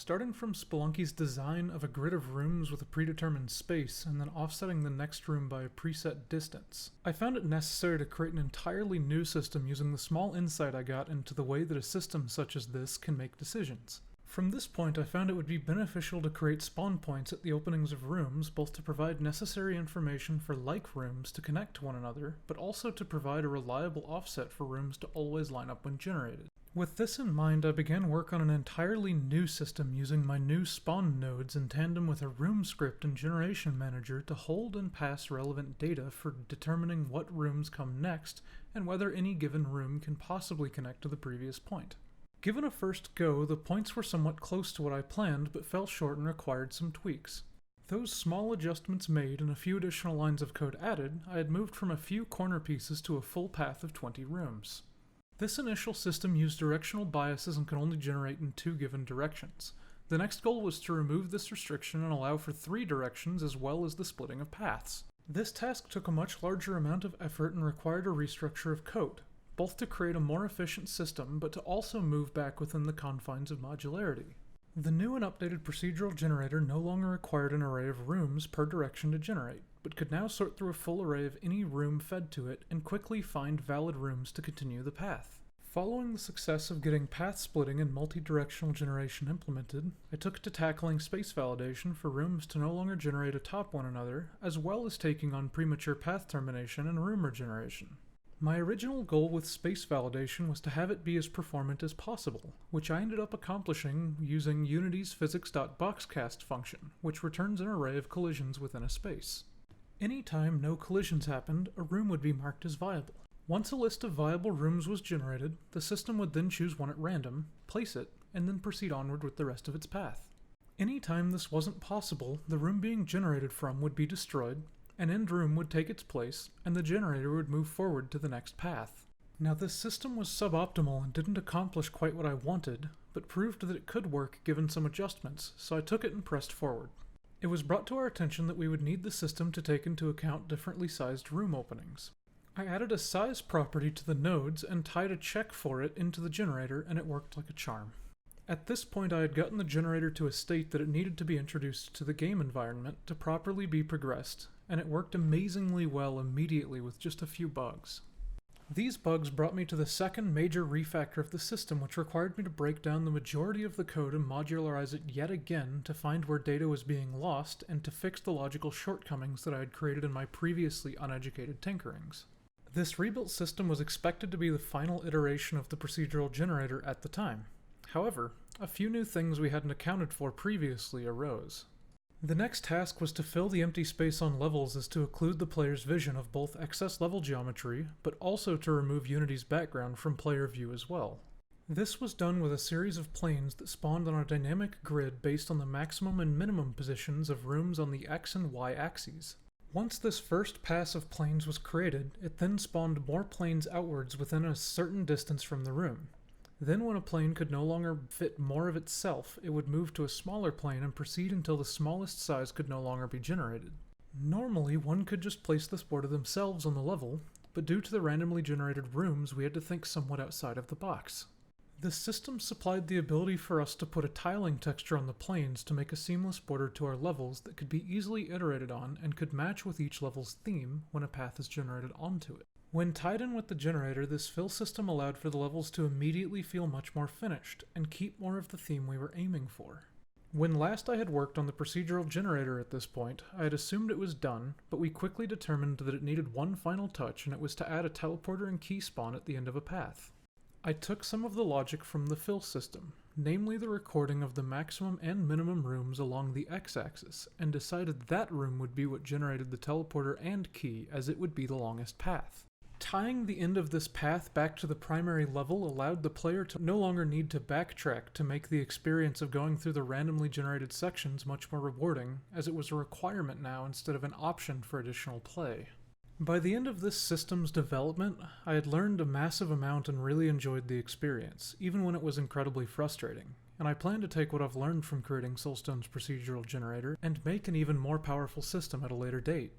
Starting from Spelunky's design of a grid of rooms with a predetermined space and then offsetting the next room by a preset distance, I found it necessary to create an entirely new system using the small insight I got into the way that a system such as this can make decisions. From this point, I found it would be beneficial to create spawn points at the openings of rooms, both to provide necessary information for like rooms to connect to one another, but also to provide a reliable offset for rooms to always line up when generated. With this in mind, I began work on an entirely new system using my new spawn nodes in tandem with a room script and generation manager to hold and pass relevant data for determining what rooms come next and whether any given room can possibly connect to the previous point. Given a first go, the points were somewhat close to what I planned, but fell short and required some tweaks. Those small adjustments made and a few additional lines of code added, I had moved from a few corner pieces to a full path of 20 rooms. This initial system used directional biases and could only generate in 2 given directions. The next goal was to remove this restriction and allow for 3 directions as well as the splitting of paths. This task took a much larger amount of effort and required a restructure of code, both to create a more efficient system but to also move back within the confines of modularity. The new and updated procedural generator no longer required an array of rooms per direction to generate, but could now sort through a full array of any room fed to it and quickly find valid rooms to continue the path. Following the success of getting path splitting and multi-directional generation implemented, I took to tackling space validation for rooms to no longer generate atop one another, as well as taking on premature path termination and room regeneration. My original goal with space validation was to have it be as performant as possible, which I ended up accomplishing using Unity's physics.boxcast function, which returns an array of collisions within a space. Anytime no collisions happened, a room would be marked as viable. Once a list of viable rooms was generated, the system would then choose one at random, place it, and then proceed onward with the rest of its path. Anytime this wasn't possible, the room being generated from would be destroyed, an end room would take its place, and the generator would move forward to the next path. Now this system was suboptimal and didn't accomplish quite what I wanted, but proved that it could work given some adjustments, so I took it and pressed forward. It was brought to our attention that we would need the system to take into account differently sized room openings. I added a size property to the nodes and tied a check for it into the generator, and it worked like a charm. At this point, I had gotten the generator to a state that it needed to be introduced to the game environment to properly be progressed, and it worked amazingly well immediately with just a few bugs. These bugs brought me to the second major refactor of the system, which required me to break down the majority of the code and modularize it yet again to find where data was being lost and to fix the logical shortcomings that I had created in my previously uneducated tinkerings. This rebuilt system was expected to be the final iteration of the procedural generator at the time. However, a few new things we hadn't accounted for previously arose. The next task was to fill the empty space on levels as to occlude the player's vision of both excess level geometry, but also to remove Unity's background from player view as well. This was done with a series of planes that spawned on a dynamic grid based on the maximum and minimum positions of rooms on the X and Y axes. Once this first pass of planes was created, it then spawned more planes outwards within a certain distance from the room. Then when a plane could no longer fit more of itself, it would move to a smaller plane and proceed until the smallest size could no longer be generated. Normally, one could just place this border themselves on the level, but due to the randomly generated rooms, we had to think somewhat outside of the box. The system supplied the ability for us to put a tiling texture on the planes to make a seamless border to our levels that could be easily iterated on and could match with each level's theme when a path is generated onto it. When tied in with the generator, this fill system allowed for the levels to immediately feel much more finished and keep more of the theme we were aiming for. When last I had worked on the procedural generator at this point, I had assumed it was done, but we quickly determined that it needed one final touch, and it was to add a teleporter and key spawn at the end of a path. I took some of the logic from the fill system, namely the recording of the maximum and minimum rooms along the x-axis, and decided that room would be what generated the teleporter and key, as it would be the longest path. Tying the end of this path back to the primary level allowed the player to no longer need to backtrack to make the experience of going through the randomly generated sections much more rewarding, as it was a requirement now instead of an option for additional play. By the end of this system's development, I had learned a massive amount and really enjoyed the experience, even when it was incredibly frustrating, and I plan to take what I've learned from creating Soulstone's procedural generator and make an even more powerful system at a later date.